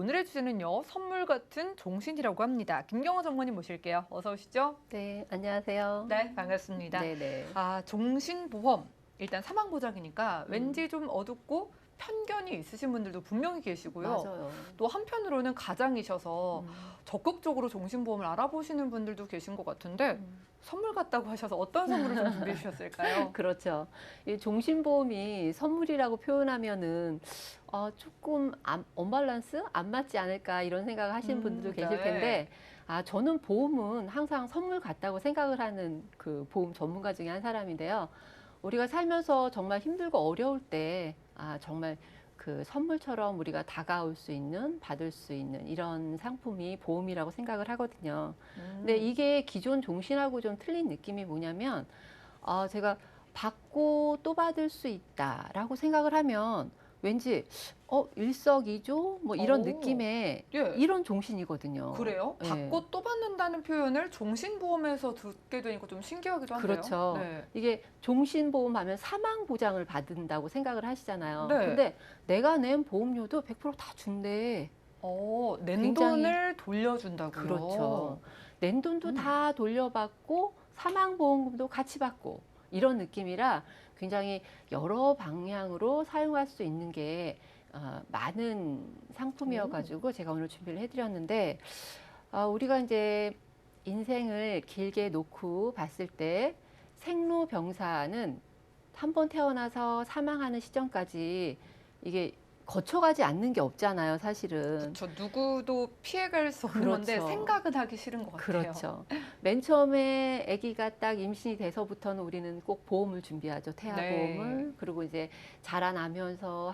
오늘의 주제는요, 선물 같은 종신이라고 합니다. 김경호 전문의 모실게요. 어서 오시죠. 네, 안녕하세요. 네, 반갑습니다. 네네. 종신보험. 일단 사망보장이니까 왠지 좀 어둡고 편견이 있으신 분들도 분명히 계시고요. 맞아요. 또 한편으로는 가장이셔서 적극적으로 종신보험을 알아보시는 분들도 계신 것 같은데 선물 같다고 하셔서 어떤 선물을 좀 준비해 주셨을까요? 그렇죠. 이 종신보험이 선물이라고 표현하면은 조금 언밸런스? 안 맞지 않을까 이런 생각을 하시는 분들도 계실 네. 텐데 저는 보험은 항상 선물 같다고 생각을 하는 그 보험 전문가 중에 한 사람인데요. 우리가 살면서 정말 힘들고 어려울 때 정말 그 선물처럼 우리가 다가올 수 있는, 받을 수 있는 이런 상품이 보험이라고 생각을 하거든요. 근데 이게 기존 종신하고 좀 틀린 느낌이 뭐냐면 제가 받고 또 받을 수 있다라고 생각을 하면 왠지 일석이조 뭐 이런 오, 느낌의 예. 이런 종신이거든요. 그래요? 예. 받고 또 받는다는 표현을 종신보험에서 듣게 되니까 좀 신기하기도 한데요. 그렇죠. 네. 이게 종신보험 하면 사망보장을 받는다고 생각을 하시잖아요. 네. 근데 내가 낸 보험료도 100%다 준대. 낸 굉장히- 돈을 돌려준다고요? 그렇죠. 낸 돈도 음. 다 돌려받고 사망보험금도 같이 받고 이런 느낌이라 굉장히 여러 방향으로 사용할 수 있는 게 많은 상품이어가지고 제가 오늘 준비를 해드렸는데 우리가 이제 인생을 길게 놓고 봤을 때 생로병사는 한 번 태어나서 사망하는 시점까지 이게 거쳐가지 않는 게 없잖아요, 사실은. 그렇죠. 누구도 피해갈 수 없는 그렇죠. 건데 생각은 하기 싫은 것 같아요. 그렇죠. 맨 처음에 아기가 딱 임신이 돼서부터는 우리는 꼭 보험을 준비하죠. 태아보험을. 네. 그리고 이제 자라나면서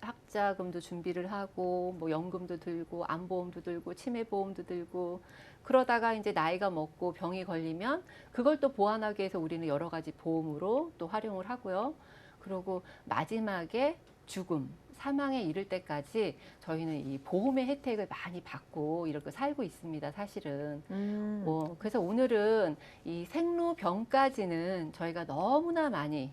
학자금도 준비를 하고, 뭐 연금도 들고, 암보험도 들고, 치매보험도 들고, 그러다가 이제 나이가 먹고 병이 걸리면 그걸 또 보완하기 위해서 우리는 여러 가지 보험으로 또 활용을 하고요. 그리고 마지막에 죽음, 사망에 이를 때까지 저희는 이 보험의 혜택을 많이 받고 이렇게 살고 있습니다, 사실은. 그래서 오늘은 이 생로병까지는 저희가 너무나 많은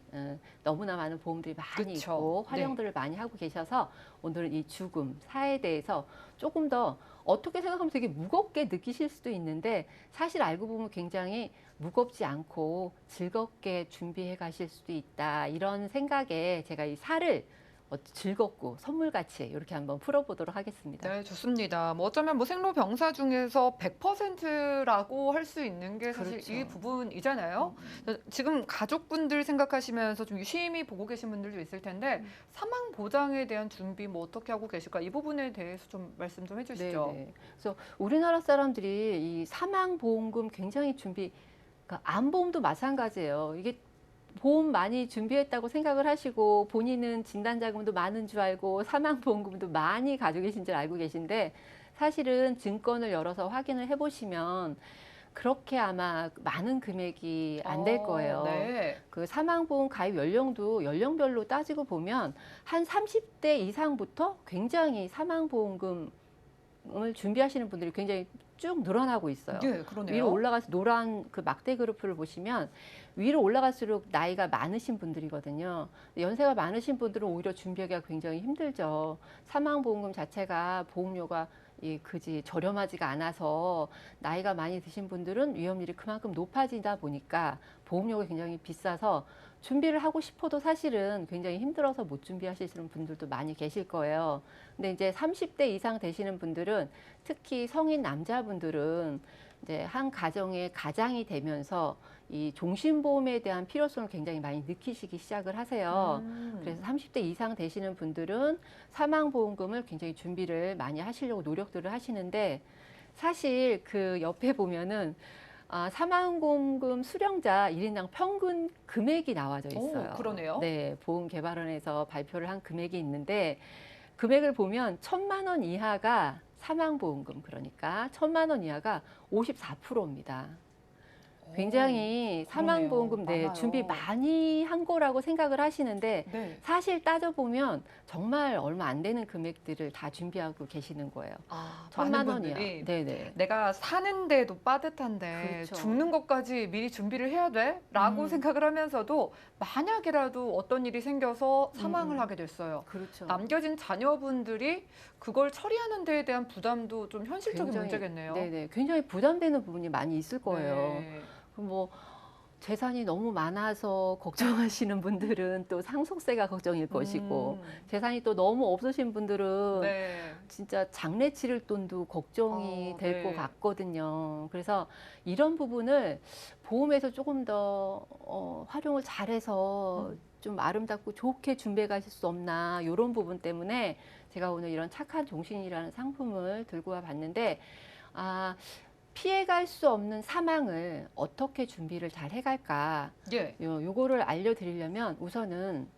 보험들이 많이 그쵸. 있고 활용들을 많이 하고 계셔서 오늘은 이 죽음, 사에 대해서 조금 더 어떻게 생각하면 되게 무겁게 느끼실 수도 있는데 사실 알고 보면 굉장히 무겁지 않고 즐겁게 준비해 가실 수도 있다. 이런 생각에 제가 이 사를 즐겁고 선물같이 이렇게 한번 풀어보도록 하겠습니다. 네, 좋습니다. 어쩌면 생로병사 중에서 100%라고 할 수 있는 게 사실 그렇죠. 이 부분이잖아요. 지금 가족분들 생각하시면서 좀 유심히 보고 계신 분들도 있을 텐데 사망 보장에 대한 준비 어떻게 하고 계실까? 이 부분에 대해서 좀 말씀 좀 해주시죠. 네네. 그래서 우리나라 사람들이 이 사망보험금 굉장히 그러니까 암보험도 마찬가지예요. 이게 보험 많이 준비했다고 생각을 하시고 본인은 진단자금도 많은 줄 알고 사망보험금도 많이 가지고 계신 줄 알고 계신데 사실은 증권을 열어서 확인을 해보시면 그렇게 아마 많은 금액이 안 될 거예요. 네. 그 사망보험 가입 연령도 연령별로 따지고 보면 한 30대 이상부터 굉장히 사망보험금을 준비하시는 분들이 굉장히 쭉 늘어나고 있어요. 네, 그러네요. 위로 올라가서 노란 그 막대 그래프를 보시면 위로 올라갈수록 나이가 많으신 분들이거든요. 연세가 많으신 분들은 오히려 준비하기가 굉장히 힘들죠. 사망보험금 자체가 보험료가 그지 저렴하지가 않아서 나이가 많이 드신 분들은 위험률이 그만큼 높아지다 보니까 보험료가 굉장히 비싸서 준비를 하고 싶어도 사실은 굉장히 힘들어서 못 준비하시는 분들도 많이 계실 거예요. 근데 이제 30대 이상 되시는 분들은 특히 성인 남자분들은 이제 한 가정의 가장이 되면서 이 종신보험에 대한 필요성을 굉장히 많이 느끼시기 시작을 하세요. 그래서 30대 이상 되시는 분들은 사망보험금을 굉장히 준비를 많이 하시려고 노력들을 하시는데 사실 그 옆에 보면은 사망보험금 수령자 1인당 평균 금액이 나와져 있어요. 그러네요. 네, 보험개발원에서 발표를 한 금액이 있는데 금액을 보면 1,000만 원 이하가 사망보험금 그러니까 1,000만 원 이하가 54%입니다. 굉장히 사망보험금 많아요. 준비 많이 한 거라고 생각을 하시는데 네. 사실 따져보면 정말 얼마 안 되는 금액들을 다 준비하고 계시는 거예요. 아, 1,000만 많은 원이야. 분들이 네네. 내가 사는데도 빠듯한데 그렇죠. 죽는 것까지 미리 준비를 해야 돼? 라고 생각을 하면서도 만약이라도 어떤 일이 생겨서 사망을 하게 됐어요. 그렇죠. 남겨진 자녀분들이 그걸 처리하는 데에 대한 부담도 좀 현실적인 굉장히, 문제겠네요. 네네. 굉장히 부담되는 부분이 많이 있을 거예요. 네. 뭐 재산이 너무 많아서 걱정하시는 분들은 또 상속세가 걱정일 것이고 재산이 또 너무 없으신 분들은 네. 진짜 장례 치를 돈도 걱정이 될 것 네. 같거든요. 그래서 이런 부분을 보험에서 조금 더 활용을 잘해서 좀 아름답고 좋게 준비해 가실 수 없나 이런 부분 때문에 제가 오늘 이런 착한 종신이라는 상품을 들고 와 봤는데 피해갈 수 없는 사망을 어떻게 준비를 잘 해갈까 예. 요거를 알려드리려면 우선은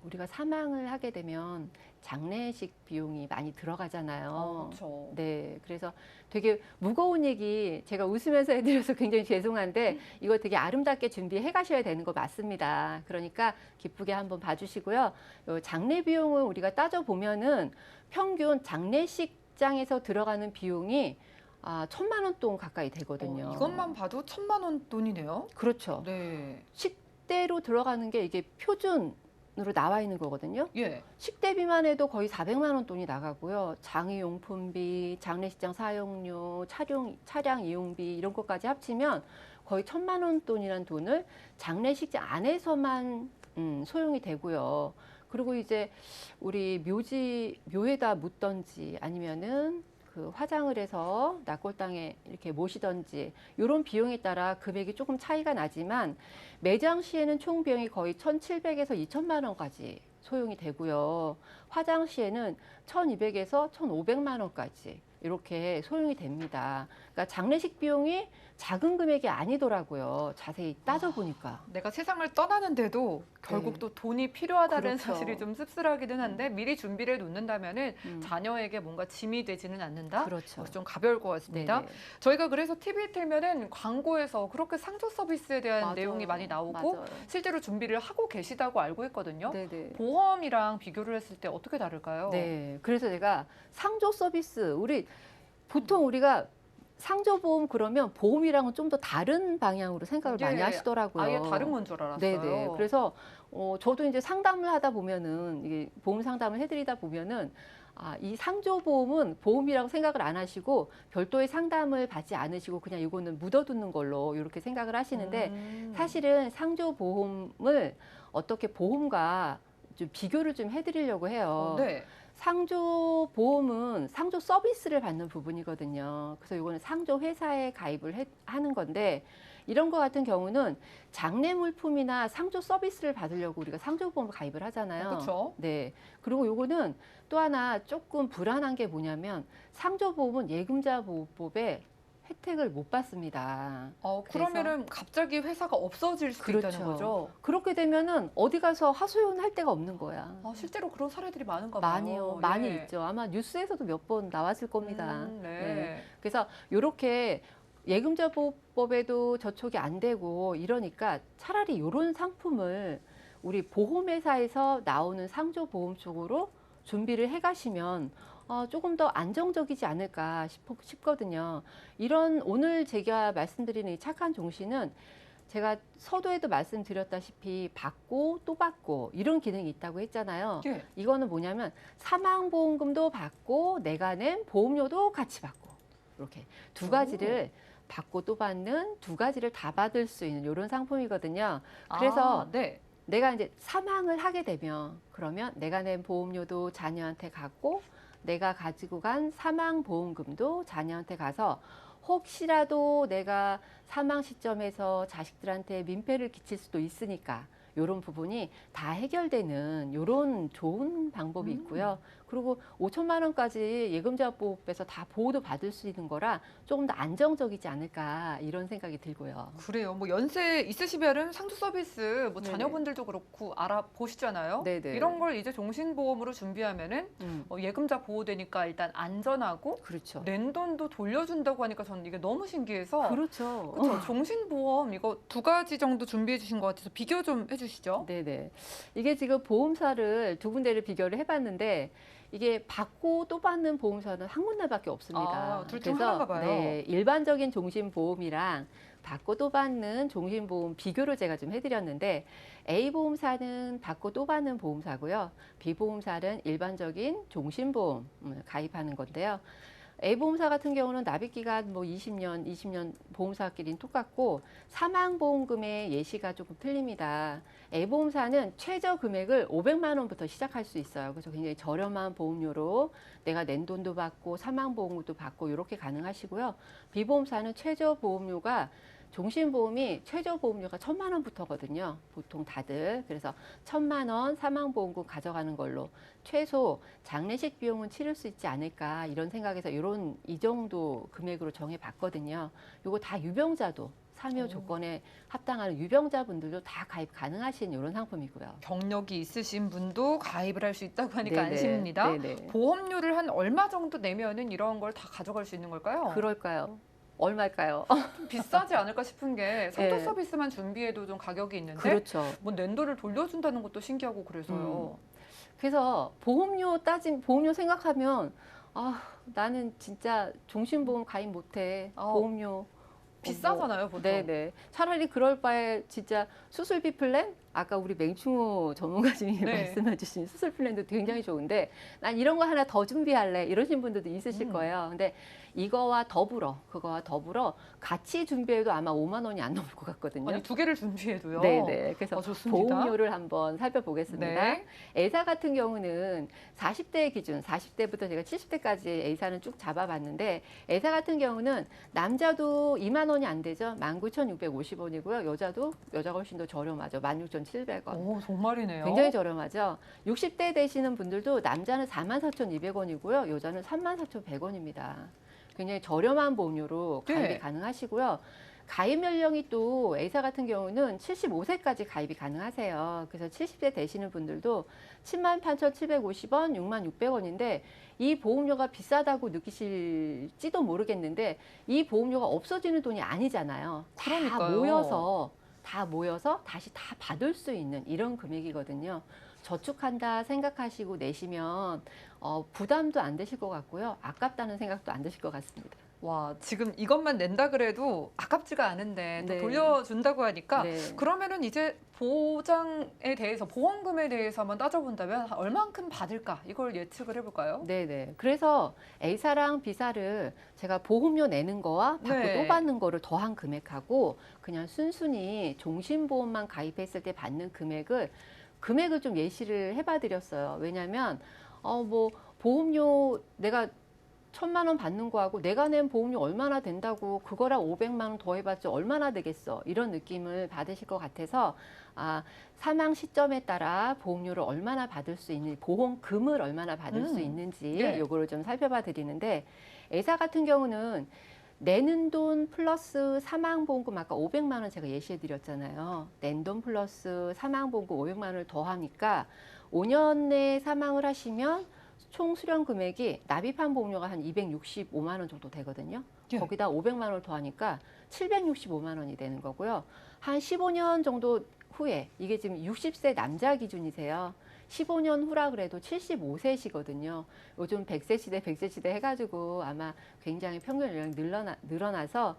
우리가 사망을 하게 되면 장례식 비용이 많이 들어가잖아요. 그렇죠. 네, 그래서 되게 무거운 얘기 제가 웃으면서 해드려서 굉장히 죄송한데 이거 되게 아름답게 준비해 가셔야 되는 거 맞습니다. 그러니까 기쁘게 한번 봐주시고요. 요 장례 비용을 우리가 따져보면은 평균 장례식장에서 들어가는 비용이 1,000만 원 돈 가까이 되거든요. 이것만 봐도 1,000만 원 돈이네요. 그렇죠. 네. 식대로 들어가는 게 이게 표준으로 나와 있는 거거든요. 예. 식대비만 해도 거의 400만 원 돈이 나가고요. 장의용품비, 장례식장 사용료, 차량 이용비 이런 것까지 합치면 거의 1,000만 원 돈이라는 돈을 장례식장 안에서만 소용이 되고요. 그리고 이제 우리 묘에다 묻던지 아니면은 그 화장을 해서 낙골당에 이렇게 모시던지 이런 비용에 따라 금액이 조금 차이가 나지만 매장 시에는 총 비용이 거의 1,700에서 2,000만 원까지 소용이 되고요. 화장 시에는 1,200에서 1,500만 원까지 이렇게 소용이 됩니다. 그러니까 장례식 비용이 작은 금액이 아니더라고요. 자세히 따져보니까. 내가 세상을 떠나는데도 결국 네. 또 돈이 필요하다는 그렇죠. 사실이 좀 씁쓸하기는 한데 미리 준비를 해 놓는다면은 자녀에게 뭔가 짐이 되지는 않는다. 그렇죠. 좀 가벼울 것 같습니다. 네네. 저희가 그래서 TV 틀면은 광고에서 그렇게 상조 서비스에 대한 맞아요. 내용이 많이 나오고 맞아요. 실제로 준비를 하고 계시다고 알고 있거든요. 네네. 보험이랑 비교를 했을 때 어떻게 다를까요? 네, 그래서 제가 상조 서비스 보통 우리가 상조보험 그러면 보험이랑은 좀 더 다른 방향으로 생각을 많이 하시더라고요. 아예 다른 건 줄 알았어요. 네네. 그래서 저도 이제 상담을 하다 보면은 이게 보험 상담을 해드리다 보면은 이 상조보험은 보험이라고 생각을 안 하시고 별도의 상담을 받지 않으시고 그냥 이거는 묻어두는 걸로 이렇게 생각을 하시는데 사실은 상조보험을 어떻게 보험과 좀 비교를 좀 해드리려고 해요. 네. 상조 보험은 상조 서비스를 받는 부분이거든요. 그래서 이거는 상조 회사에 가입을 하는 건데 이런 거 같은 경우는 장례 물품이나 상조 서비스를 받으려고 우리가 상조 보험을 가입을 하잖아요. 그렇죠. 네. 그리고 요거는 또 하나 조금 불안한 게 뭐냐면 상조 보험은 예금자 보호법에 혜택을 못 받습니다. 그러면은 갑자기 회사가 없어질 수도 있다는 그렇죠. 거죠. 그렇게 되면은 어디 가서 하소연할 데가 없는 거야. 실제로 그런 사례들이 많은가 봐요. 많이요. 예. 많이 있죠. 아마 뉴스에서도 몇 번 나왔을 겁니다. 네. 그래서 이렇게 예금자 보호법에도 저촉이 안 되고 이러니까 차라리 이런 상품을 우리 보험회사에서 나오는 상조보험 쪽으로 준비를 해 가시면 조금 더 안정적이지 않을까 싶거든요. 오늘 제가 말씀드리는 이 착한 종신은 제가 서두에도 말씀드렸다시피 받고 또 받고 이런 기능이 있다고 했잖아요. 예. 이거는 뭐냐면 사망보험금도 받고 내가 낸 보험료도 같이 받고 이렇게 두 가지를 받고 또 받는 두 가지를 다 받을 수 있는 이런 상품이거든요. 그래서 네. 내가 이제 사망을 하게 되면 그러면 내가 낸 보험료도 자녀한테 갔고 내가 가지고 간 사망보험금도 자녀한테 가서 혹시라도 내가 사망 시점에서 자식들한테 민폐를 끼칠 수도 있으니까 이런 부분이 다 해결되는 이런 좋은 방법이 있고요. 그리고 5천만 원까지 예금자보호법에서 다 보호도 받을 수 있는 거라 조금 더 안정적이지 않을까 이런 생각이 들고요. 그래요. 뭐 연세 있으시면은 상주 서비스 뭐 네네. 자녀분들도 그렇고 알아보시잖아요. 네네. 이런 걸 이제 종신보험으로 준비하면은 예금자 보호되니까 일단 안전하고 그렇죠. 낸 돈도 돌려준다고 하니까 저는 이게 너무 신기해서 그렇죠. 그렇죠. 종신보험 이거 두 가지 정도 준비해 주신 것 같아서 비교 좀 해주시죠. 네네. 이게 지금 보험사를 두 군데를 비교를 해봤는데 이게 받고 또 받는 보험사는 한 군데밖에 없습니다. 아, 둘 중 하나인가 봐요. 네, 일반적인 종신보험이랑 받고 또 받는 종신보험 비교를 제가 좀 해드렸는데 A보험사는 받고 또 받는 보험사고요. B보험사는 일반적인 종신보험을 가입하는 건데요. A보험사 같은 경우는 납입기간 뭐 20년 보험사끼리는 똑같고 사망보험금의 예시가 조금 틀립니다. A보험사는 최저 금액을 500만 원부터 시작할 수 있어요. 그래서 굉장히 저렴한 보험료로 내가 낸 돈도 받고 사망보험도 받고 이렇게 가능하시고요. B보험사는 최저 보험료가 종신보험이 최저 보험료가 1,000만 원부터거든요. 보통 다들. 그래서 1,000만 원 사망보험금 가져가는 걸로 최소 장례식 비용은 치를 수 있지 않을까 이런 생각에서 이 정도 금액으로 정해봤거든요. 이거 다 유병자도 참여 조건에 합당하는 유병자분들도 다 가입 가능하신 이런 상품이고요. 경력이 있으신 분도 가입을 할 수 있다고 하니까 네네. 안심입니다. 네네. 보험료를 한 얼마 정도 내면은 이런 걸 다 가져갈 수 있는 걸까요? 그럴까요? 얼마일까요? 좀 비싸지 않을까 싶은 게 상조 네. 서비스만 준비해도 좀 가격이 있는데 그렇죠. 뭐 낸 돈을 돌려준다는 것도 신기하고 그래서요. 그래서 보험료 생각하면 아, 나는 진짜 종신보험 가입 못해. 보험료 비싸잖아요, 보통. 네네. 차라리 그럴 바에 진짜 수술비 플랜? 아까 우리 맹충호 전문가님이 네. 말씀해 주신 수술 플랜도 굉장히 좋은데 난 이런 거 하나 더 준비할래 이러신 분들도 있으실 거예요. 근데 그거와 더불어 같이 준비해도 아마 5만 원이 안 넘을 것 같거든요. 아니, 두 개를 준비해도요. 네네. 그래서 좋습니다. 보험료를 한번 살펴보겠습니다. 네. A사 같은 경우는 40대 기준, 40대부터 제가 70대까지 A사는 쭉 잡아봤는데 A사 같은 경우는 남자도 2만 원이 안 되죠. 19,650원이고요. 여자가 훨씬 더 저렴하죠. 16,700원. 오, 정말이네요. 굉장히 저렴하죠. 60대 되시는 분들도 남자는 44,200원이고요. 여자는 34,100원입니다. 굉장히 저렴한 보험료로 가입이 네. 가능하시고요. 가입 연령이 또 A사 같은 경우는 75세까지 가입이 가능하세요. 그래서 70세 되시는 분들도 78,750원, 66,600원인데 이 보험료가 비싸다고 느끼실지도 모르겠는데 이 보험료가 없어지는 돈이 아니잖아요. 그러니까요. 다 모여서 다시 다 받을 수 있는 이런 금액이거든요. 저축한다 생각하시고 내시면 부담도 안 되실 것 같고요. 아깝다는 생각도 안 드실 것 같습니다. 와, 지금 이것만 낸다 그래도 아깝지가 않은데 또 네. 돌려준다고 하니까 네. 그러면은 이제 보장에 대해서 보험금에 대해서 한번 따져본다면 얼만큼 받을까 이걸 예측을 해볼까요? 네네. 그래서 A사랑 B사를 제가 보험료 내는 거와 받고 네. 또 받는 거를 더한 금액하고 그냥 순순히 종신보험만 가입했을 때 받는 금액을 좀 예시를 해봐 드렸어요. 왜냐하면 뭐 보험료 내가 1,000만 원 받는 거하고 내가 낸 보험료 얼마나 된다고 그거랑 500만 원 더해봤자 얼마나 되겠어 이런 느낌을 받으실 것 같아서 사망 시점에 따라 보험료를 얼마나 받을 수 있는 보험금을 얼마나 받을 수 있는지 네. 요거를 좀 살펴봐 드리는데 A사 같은 경우는 내는 돈 플러스 사망보험금 아까 500만 원 제가 예시해 드렸잖아요. 낸 돈 플러스 사망보험금 500만 원을 더하니까 5년 내에 사망을 하시면 총 수령 금액이 납입한 보험료가 한 265만 원 정도 되거든요. 예. 거기다 500만 원을 더하니까 765만 원이 되는 거고요. 한 15년 정도 후에 이게 지금 60세 남자 기준이세요. 15년 후라 그래도 75세시거든요. 요즘 100세 시대 해가지고 아마 굉장히 평균 연령이 늘어나서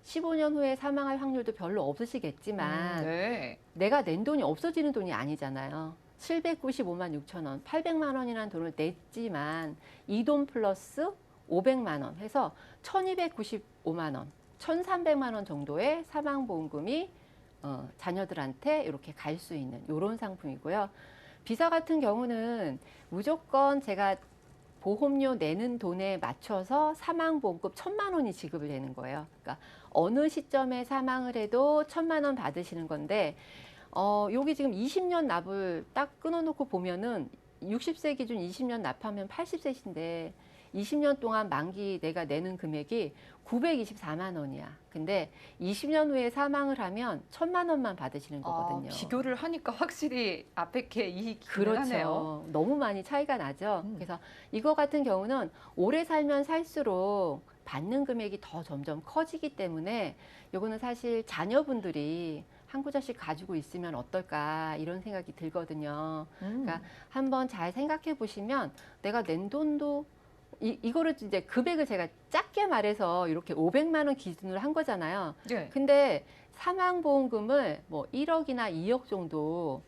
15년 후에 사망할 확률도 별로 없으시겠지만 네. 내가 낸 돈이 없어지는 돈이 아니잖아요. 795만 6천 원, 800만 원이라는 돈을 냈지만 이 돈 플러스 500만 원 해서 1295만 원, 1300만 원 정도의 사망보험금이 자녀들한테 이렇게 갈 수 있는 이런 상품이고요. B사 같은 경우는 무조건 제가 보험료 내는 돈에 맞춰서 사망보험금 1,000만 원이 지급을 되는 거예요. 그러니까 어느 시점에 사망을 해도 1,000만 원 받으시는 건데 여기 지금 20년 납을 딱 끊어놓고 보면은 60세 기준 20년 납하면 80세신데 20년 동안 만기 내가 내는 금액이 924만 원이야. 근데 20년 후에 사망을 하면 1,000만 원만 받으시는 거거든요. 비교를 하니까 확실히 앞에 게 이익이 그렇죠. 하네요. 너무 많이 차이가 나죠. 음. 그래서 이거 같은 경우는 오래 살면 살수록 받는 금액이 더 점점 커지기 때문에 이거는 사실 자녀분들이 한 구자씩 가지고 있으면 어떨까 이런 생각이 들거든요. 그러니까 한번 잘 생각해 보시면 내가 낸 돈도 이거를 이제 금액을 제가 작게 말해서 이렇게 500만 원 기준으로 한 거잖아요. 네. 근데 사망보험금을 뭐 1억이나 2억 정도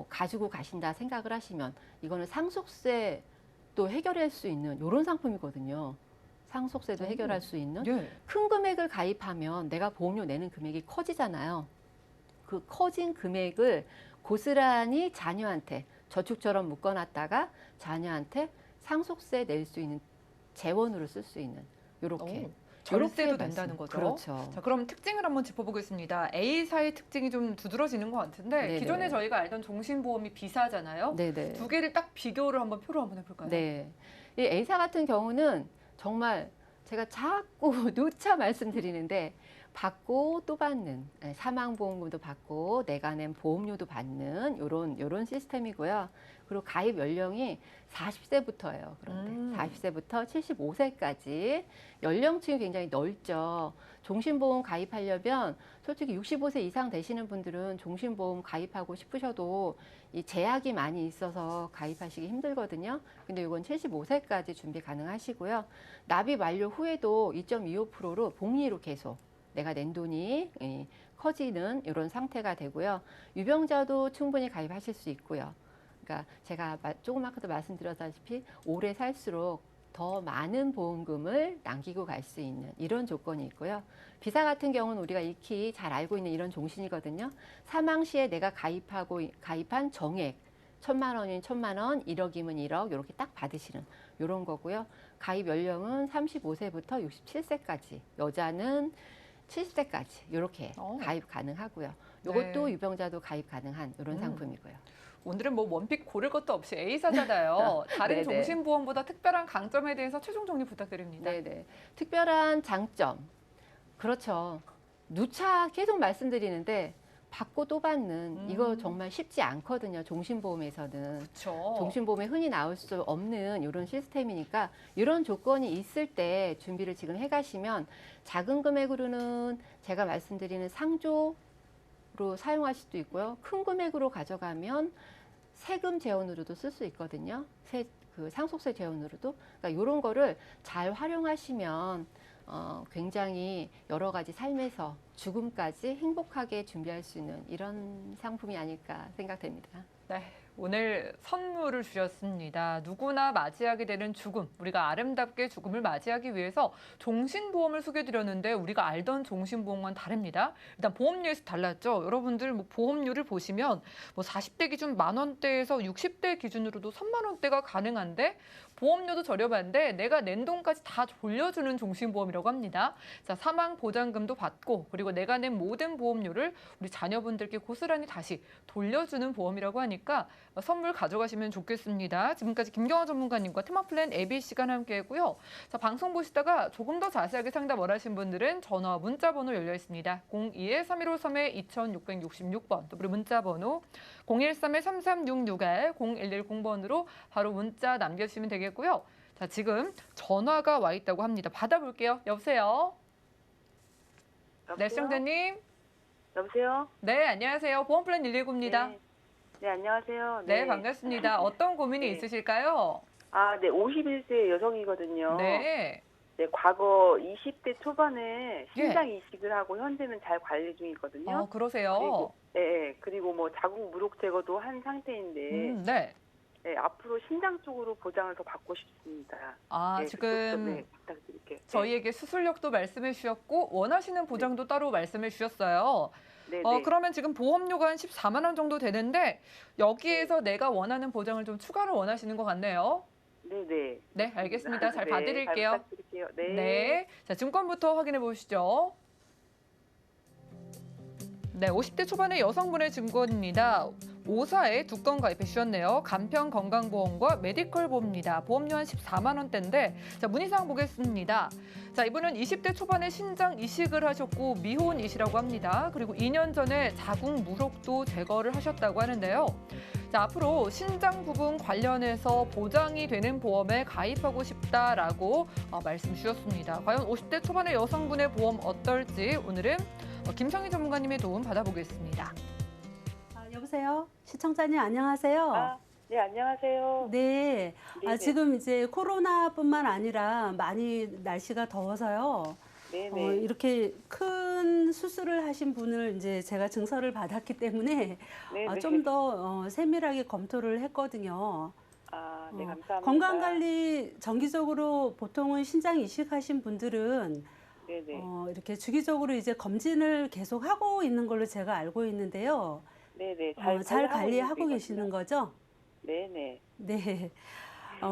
가지고 가신다 생각을 하시면 이거는 상속세도 해결할 수 있는 이런 상품이거든요. 상속세도 해결할 수 있는 예. 큰 금액을 가입하면 내가 보험료 내는 금액이 커지잖아요. 그 커진 금액을 고스란히 자녀한테 저축처럼 묶어놨다가 자녀한테 상속세 낼 수 있는 재원으로 쓸 수 있는 이렇게 절세도 된다는 거죠. 그렇죠. 자, 그럼 특징을 한번 짚어보겠습니다. A사의 특징이 좀 두드러지는 것 같은데 네네. 기존에 저희가 알던 종신보험이 비싸잖아요. 네네. 두 개를 딱 비교를 한번 표로 한번 해볼까요? 네. 이 A사 같은 경우는 정말 제가 자꾸 누차 말씀드리는데 받고 또 받는 사망보험금도 받고 내가 낸 보험료도 받는 요런 시스템이고요. 그리고 가입 연령이 40세부터예요. 그런데 40세부터 75세까지 연령층이 굉장히 넓죠. 종신보험 가입하려면 솔직히 65세 이상 되시는 분들은 종신보험 가입하고 싶으셔도 이 제약이 많이 있어서 가입하시기 힘들거든요. 근데 이건 75세까지 준비 가능하시고요. 납입 완료 후에도 2.25%로 복리로 계속 내가 낸 돈이 커지는 이런 상태가 되고요. 유병자도 충분히 가입하실 수 있고요. 그러니까 제가 조금 아까도 말씀드렸다시피 오래 살수록 더 많은 보험금을 남기고 갈 수 있는 이런 조건이 있고요. 비사 같은 경우는 우리가 익히 잘 알고 있는 이런 종신이거든요. 사망 시에 내가 가입한 정액 1,000만 원이면 1,000만 원, 1억이면 1억 이렇게 딱 받으시는 이런 거고요. 가입 연령은 35세부터 67세까지, 여자는 70세까지 이렇게 가입 가능하고요. 이것도 네. 유병자도 가입 가능한 이런 상품이고요. 오늘은 뭐 원픽 고를 것도 없이 A사잖아요. 다른 네네. 종신보험보다 특별한 강점에 대해서 최종 정리 부탁드립니다. 네네. 특별한 장점. 그렇죠. 누차 계속 말씀드리는데 받고 또 받는 이거 정말 쉽지 않거든요. 종신보험에서는. 그렇죠. 종신보험에 흔히 나올 수 없는 이런 시스템이니까 이런 조건이 있을 때 준비를 지금 해가시면 작은 금액으로는 제가 말씀드리는 상조로 사용할 수도 있고요. 큰 금액으로 가져가면 세금 재원으로도 쓸 수 있거든요. 그 상속세 재원으로도. 그러니까 이런 거를 잘 활용하시면 굉장히 여러 가지 삶에서 죽음까지 행복하게 준비할 수 있는 이런 상품이 아닐까 생각됩니다. 네, 오늘 선물을 주셨습니다. 누구나 맞이하게 되는 죽음, 우리가 아름답게 죽음을 맞이하기 위해서 종신보험을 소개해드렸는데 우리가 알던 종신보험과는 다릅니다. 일단 보험료에서 달랐죠. 여러분들 뭐 보험료를 보시면 뭐 40대 기준 10,000원대에서 60대 기준으로도 3,000원대가 가능한데 보험료도 저렴한데 내가 낸 돈까지 다 돌려주는 종신보험이라고 합니다. 자, 사망 보장금도 받고 그리고 내가 낸 모든 보험료를 우리 자녀분들께 고스란히 다시 돌려주는 보험이라고 하니까 선물 가져가시면 좋겠습니다. 지금까지 김경화 전문가님과 테마플랜 AB 시간 함께했고요. 자, 방송 보시다가 조금 더 자세하게 상담 원하신 분들은 전화와 문자 번호 열려 있습니다. 02-3153-2666번 또 그리고 문자 번호 013-3366-0110번으로 바로 문자 남겨주시면 되겠고요. 자, 지금 전화가 와 있다고 합니다. 받아볼게요. 여보세요? 네, 시청자님. 여보세요? 네, 안녕하세요. 보험플랜 119입니다. 네, 안녕하세요. 네, 반갑습니다. 어떤 고민이 네. 있으실까요? 네, 51세 여성이거든요. 네. 네, 과거 20대 초반에 심장 이식을 하고 현재는 잘 관리 중이거든요. 그러세요? 그리고 뭐 자궁 무록 제거도 한 상태인데, 네. 네, 앞으로 심장 쪽으로 보장을 더 받고 싶습니다. 네, 지금 부탁드릴게요. 저희에게 수술력도 말씀해 주셨고 원하시는 보장도 따로 말씀해 주셨어요. 네, 그러면 지금 보험료가 한 14만 원 정도 되는데 여기에서 내가 원하는 보장을 좀 추가로 원하시는 것 같네요. 네. 네, 알겠습니다. 잘 봐드릴게요. 잘 부탁드릴게요. 네. 네. 자, 증권부터 확인해 보시죠. 네, 50대 초반의 여성분의 증권입니다. 5사에 두 건 가입해 주셨네요. 간편 건강보험과 메디컬 보험입니다. 보험료 한 14만 원대인데 자, 문의사항 보겠습니다. 자, 이분은 20대 초반에 신장 이식을 하셨고 미혼이시라고 합니다. 그리고 2년 전에 자궁 무록도 제거를 하셨다고 하는데요. 자, 앞으로 신장 부분 관련해서 보장이 되는 보험에 가입하고 싶다라고 말씀 주셨습니다. 과연 50대 초반의 여성분의 보험 어떨지 오늘은 김성희 전문가님의 도움 받아보겠습니다. 여보세요? 시청자님 안녕하세요. 네, 안녕하세요. 네. 네네. 지금 이제 코로나뿐만 아니라 많이 날씨가 더워서요. 네네. 이렇게 큰 수술을 하신 분을 이제 제가 증서를 받았기 때문에 네네. 좀 더 세밀하게 검토를 했거든요. 네, 감사합니다. 건강관리 정기적으로 보통은 신장 이식하신 분들은 네네. 이렇게 주기적으로 이제 검진을 계속 하고 있는 걸로 제가 알고 있는데요. 네네. 잘 관리하고 관리하고 있는 계시는 거죠? 네네. 네.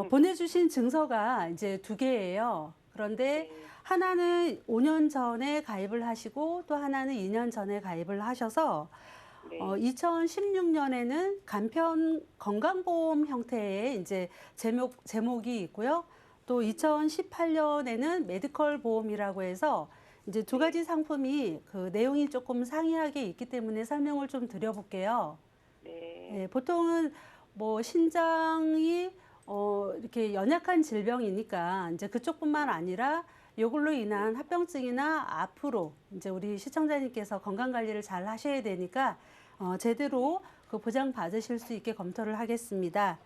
보내주신 증서가 이제 두 개예요. 그런데 네. 하나는 5년 전에 가입을 하시고 또 하나는 2년 전에 가입을 하셔서 네. 2016년에는 간편 건강보험 형태의 이제 제목이 있고요. 또 2018년에는 메디컬 보험이라고 해서 이제 두 가지 상품이 그 내용이 조금 상이하게 있기 때문에 설명을 좀 드려볼게요. 네. 네, 보통은 뭐 신장이 이렇게 연약한 질병이니까 이제 그쪽뿐만 아니라 이걸로 인한 합병증이나 앞으로 이제 우리 시청자님께서 건강 관리를 잘 하셔야 되니까 제대로 그 보장 받으실 수 있게 검토를 하겠습니다.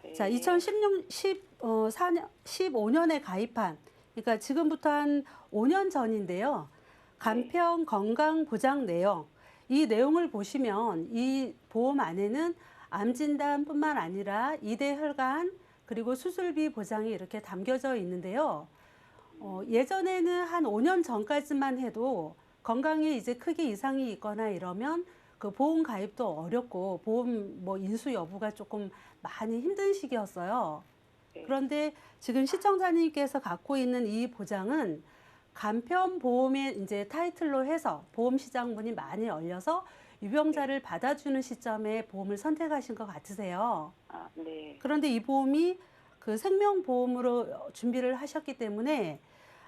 네. 자, 15년에 가입한, 그러니까 지금부터 한 5년 전인데요. 간편 건강 보장 내용, 이 내용을 보시면 이 보험 안에는 암 진단뿐만 아니라 2대 혈관 그리고 수술비 보장이 이렇게 담겨져 있는데요. 예전에는 한 5년 전까지만 해도 건강에 이제 크게 이상이 있거나 이러면 그 보험 가입도 어렵고 보험 뭐 인수 여부가 조금 많이 힘든 시기였어요. 네. 그런데 지금 시청자님께서 갖고 있는 이 보장은 간편 보험의 이제 타이틀로 해서 보험 시장문이 많이 열려서 유병자를 받아주는 시점에 보험을 선택하신 것 같으세요. 네. 그런데 이 보험이 그 생명보험으로 준비를 하셨기 때문에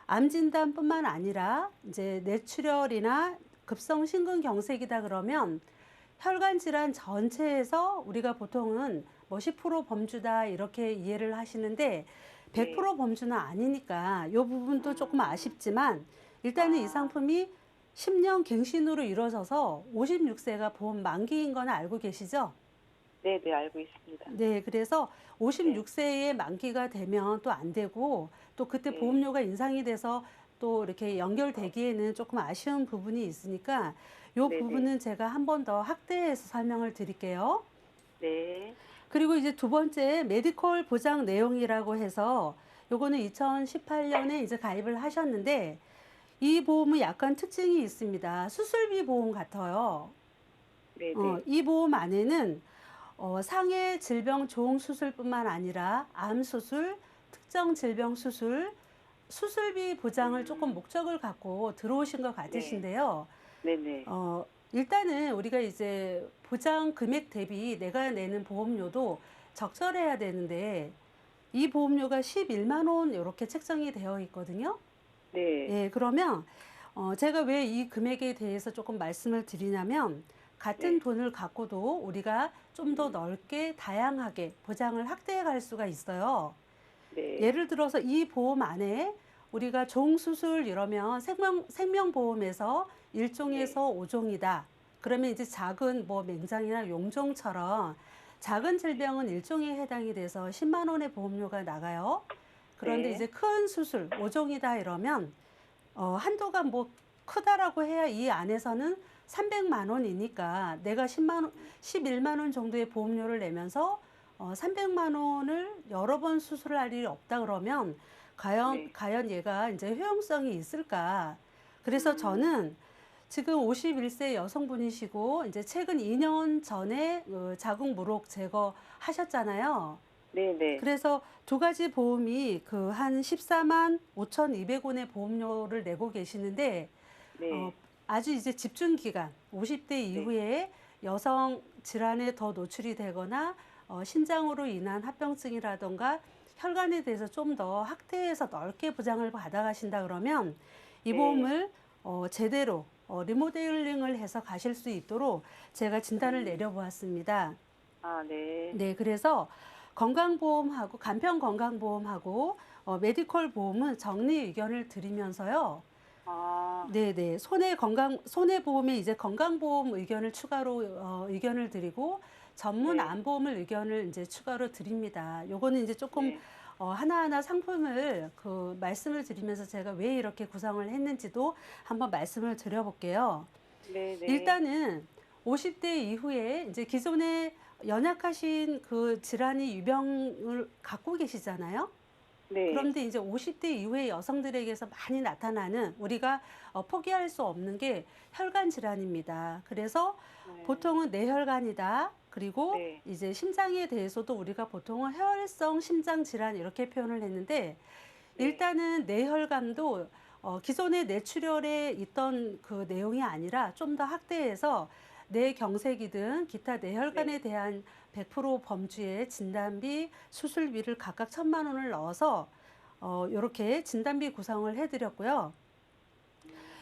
암 진단뿐만 아니라 이제 뇌출혈이나 급성 심근경색이다 그러면 혈관 질환 전체에서 우리가 보통은 뭐 10% 범주다 이렇게 이해를 하시는데 100% 범주는 아니니까 이 부분도 조금 아쉽지만 일단은 이 상품이 10년 갱신으로 이루어져서 56세가 보험 만기인 건 알고 계시죠? 네네, 알고 있습니다. 네, 그래서 56세의 만기가 되면 또 안 되고 또 그때 네. 보험료가 인상이 돼서 또 이렇게 연결되기에는 조금 아쉬운 부분이 있으니까 이 네네. 부분은 제가 한 번 더 확대해서 설명을 드릴게요. 네. 그리고 이제 두 번째 메디컬 보장 내용이라고 해서 요거는 2018년에 이제 가입을 하셨는데 이 보험은 약간 특징이 있습니다. 수술비 보험 같아요. 네네. 이 보험 안에는 상해 질병 조응 수술뿐만 아니라 암 수술, 특정 질병 수술, 수술비 보장을 조금 목적을 갖고 들어오신 것 같으신데요. 네네. 일단은 우리가 이제 보장 금액 대비 내가 내는 보험료도 적절해야 되는데 이 보험료가 11만 원 이렇게 책정이 되어 있거든요. 네. 예, 그러면 제가 왜 이 금액에 대해서 조금 말씀을 드리냐면 같은 네. 돈을 갖고도 우리가 좀 더 넓게 다양하게 보장을 확대해 갈 수가 있어요. 네. 예를 들어서 이 보험 안에 우리가 종수술 이러면 생명보험에서 1종에서 5종이다. 그러면 이제 작은 뭐 맹장이나 용종처럼 작은 질병은 1종에 해당이 돼서 10만 원의 보험료가 나가요. 그런데 네. 이제 큰 수술 5종이다 이러면 한도가 뭐 크다라고 해야 이 안에서는 300만 원이니까 내가 11만 원 정도의 보험료를 내면서 300만 원을 여러 번 수술할 일이 없다 그러면 과연 얘가 이제 효용성이 있을까? 그래서 저는 지금 51세 여성분이시고 이제 최근 2년 전에 자궁 무록 제거 하셨잖아요. 네네. 그래서 두 가지 보험이 그 한 14만 5,200원의 보험료를 내고 계시는데 네. 아주 이제 집중 기간, 50대 이후에 여성 질환에 더 노출이 되거나 신장으로 인한 합병증이라던가 혈관에 대해서 좀 더 확대해서 넓게 보장을 받아가신다 그러면 이 네. 보험을 제대로 리모델링을 해서 가실 수 있도록 제가 진단을 내려보았습니다. 아, 네. 네, 그래서 건강보험하고 간편 건강보험하고 메디컬 보험은 정리 의견을 드리면서요. 아, 네네. 손해보험에 이제 건강보험 의견을 추가로 의견을 드리고 전문 네. 안보험을 의견을 이제 추가로 드립니다. 요거는 이제 조금 네. 하나하나 상품을 말씀을 드리면서 제가 왜 이렇게 구성을 했는지도 한번 말씀을 드려볼게요. 네, 네. 일단은 50대 이후에 이제 기존에 연약하신 그 질환이 유병을 갖고 계시잖아요. 네. 그런데 이제 50대 이후의 여성들에게서 많이 나타나는 우리가 포기할 수 없는 게 혈관 질환입니다. 그래서 네. 보통은 뇌혈관이다. 그리고 네. 이제 심장에 대해서도 우리가 보통은 혈성 심장 질환 이렇게 표현을 했는데 네. 일단은 뇌혈관도 기존의 뇌출혈에 있던 그 내용이 아니라 좀 더 확대해서 뇌경색이든 기타 뇌혈관에 대한 100% 범주의 진단비, 수술비를 각각 1,000만 원을 넣어서 이렇게 진단비 구성을 해드렸고요.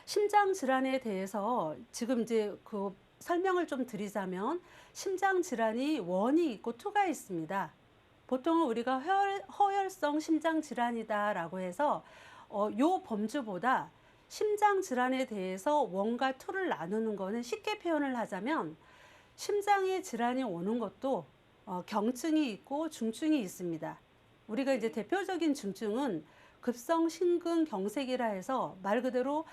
심장 질환에 대해서 지금 이제 그 설명을 좀 드리자면 심장 질환이 1이 있고 2가 있습니다. 보통은 우리가 허혈성 심장 질환이다라고 해서 요 범주보다 심장 질환에 대해서 1과 2를 나누는 거는 쉽게 표현을 하자면 심장에 질환이 오는 것도 경증이 있고 중증이 있습니다. 우리가 이제 대표적인 중증은 급성 심근경색이라 해서 말 그대로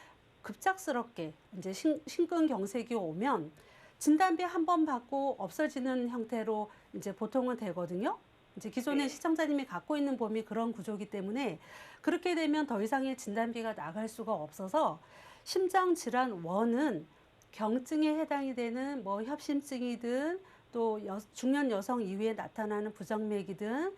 급작스럽게 이제 심근경색이 오면 진단비 한 번 받고 없어지는 형태로 이제 보통은 되거든요. 이제 기존의 네. 시청자님이 갖고 있는 보험이 그런 구조이기 때문에 그렇게 되면 더 이상의 진단비가 나갈 수가 없어서 심장 질환 1은 경증에 해당이 되는 뭐 협심증이든 또 중년 여성 이후에 나타나는 부정맥이든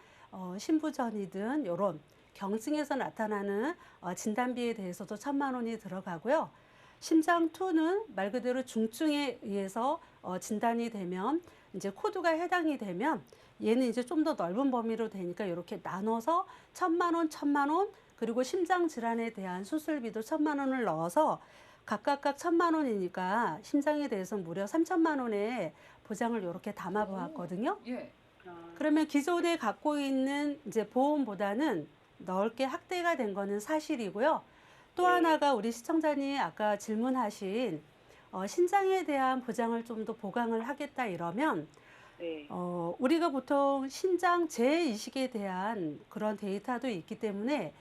신부전이든 이런 경증에서 나타나는 진단비에 대해서도 1,000만 원이 들어가고요. 심장 2는 말 그대로 중증에 의해서 진단이 되면 이제 코드가 해당이 되면 얘는 이제 좀 더 넓은 범위로 되니까 이렇게 나눠서 1,000만 원, 1,000만 원, 그리고 심장 질환에 대한 수술비도 1,000만 원을 넣어서 각각 1,000만 원이니까 심장에 대해서 무려 3,000만 원의 보장을 이렇게 담아 보았거든요. 예. 아, 그러면 기존에 갖고 있는 이제 보험보다는 넓게 확대가 된 거는 사실이고요. 또 네. 하나가 우리 시청자님 아까 질문하신 신장에 대한 보장을 좀 더 보강을 하겠다 이러면 네. 우리가 보통 신장 재이식에 대한 그런 데이터도 있기 때문에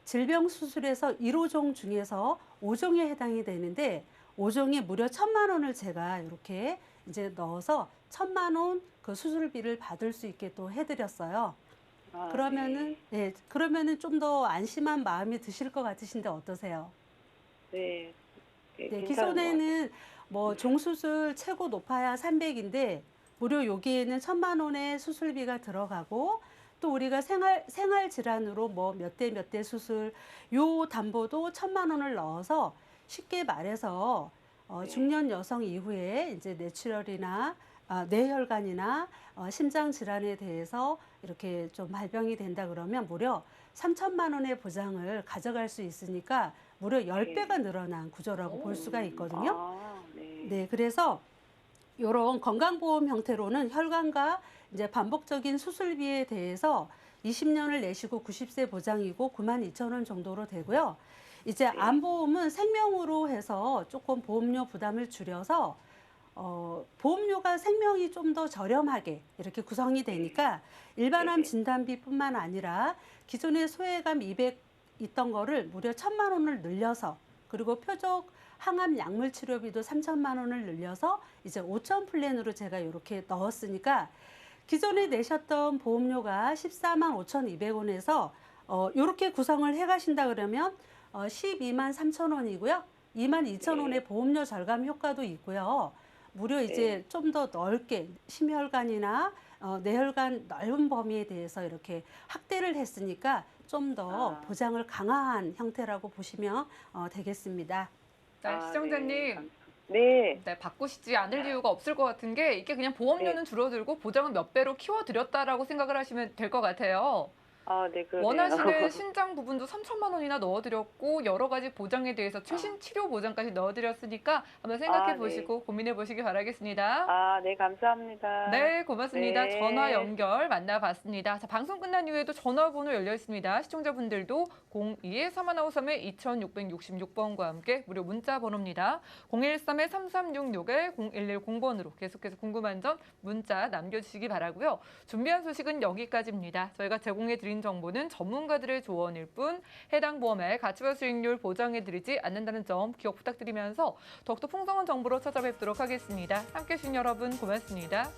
질병 수술에서 1호종 중에서 5종에 해당이 되는데 5종에 무려 1,000만 원을 제가 이렇게 이제 넣어서 1,000만 원 그 수술비를 받을 수 있게 또 해드렸어요. 아, 그러면은 그러면은 좀 더 안심한 마음이 드실 것 같으신데 어떠세요? 네. 네. 네, 괜찮은 것 같아요. 기존에는 뭐 종수술 최고 높아야 300인데 무료 여기에는 1,000만 원의 수술비가 들어가고 또 우리가 생활 질환으로 뭐 몇 대 몇 대 수술 요 담보도 1,000만 원을 넣어서 쉽게 말해서 중년 여성 이후에 이제 뇌출혈이나 뇌혈관이나 심장 질환에 대해서 이렇게 좀 발병이 된다 그러면 무려 3,000만 원의 보장을 가져갈 수 있으니까 무려 10배가 늘어난 구조라고 볼 수가 있거든요. 아, 네. 네, 그래서 이런 건강보험 형태로는 혈관과 이제 반복적인 수술비에 대해서 20년을 내시고 90세 보장이고 92,000원 정도로 되고요. 이제 안보험은 생명으로 해서 조금 보험료 부담을 줄여서 보험료가 생명이 좀 더 저렴하게 이렇게 구성이 되니까 일반암 진단비뿐만 아니라 기존의 소외감 200 있던 거를 무려 1,000만 원을 늘려서 그리고 표적 항암 약물 치료비도 3,000만 원을 늘려서 이제 5천 플랜으로 제가 이렇게 넣었으니까 기존에 내셨던 보험료가 14만 5,200원에서 이렇게 구성을 해 가신다 그러면 12만 3천 원이고요. 2만 2천 원의 보험료 절감 효과도 있고요. 무려 이제 좀 더 넓게 심혈관이나 뇌혈관 넓은 범위에 대해서 이렇게 확대를 했으니까 좀 더 보장을 강화한 형태라고 보시면 되겠습니다. 시청자님. 네. 네, 바꾸시지 않을 이유가 없을 것 같은 게 이게 그냥 보험료는 줄어들고 보장은 몇 배로 키워드렸다라고 생각을 하시면 될 것 같아요. 네, 그러네요. 원하시는 신장 부분도 3천만 원이나 넣어드렸고 여러 가지 보장에 대해서 최신 치료 보장까지 넣어드렸으니까 한번 생각해 네. 보시고 고민해 보시기 바라겠습니다. 네, 감사합니다. 네, 고맙습니다. 네. 전화 연결 만나봤습니다. 자, 방송 끝난 이후에도 전화번호 열려 있습니다. 시청자분들도 02-3153-2666번과 함께 무료 문자 번호입니다. 013-3366-0110번으로 계속해서 궁금한 점 문자 남겨주시기 바라고요. 준비한 소식은 여기까지입니다. 저희가 제공해드린 정보는 전문가들의 조언일 뿐 해당 보험의 가치와 수익률 보장해드리지 않는다는 점 기억 부탁드리면서 더욱더 풍성한 정보로 찾아뵙도록 하겠습니다. 함께해 주신 여러분 고맙습니다.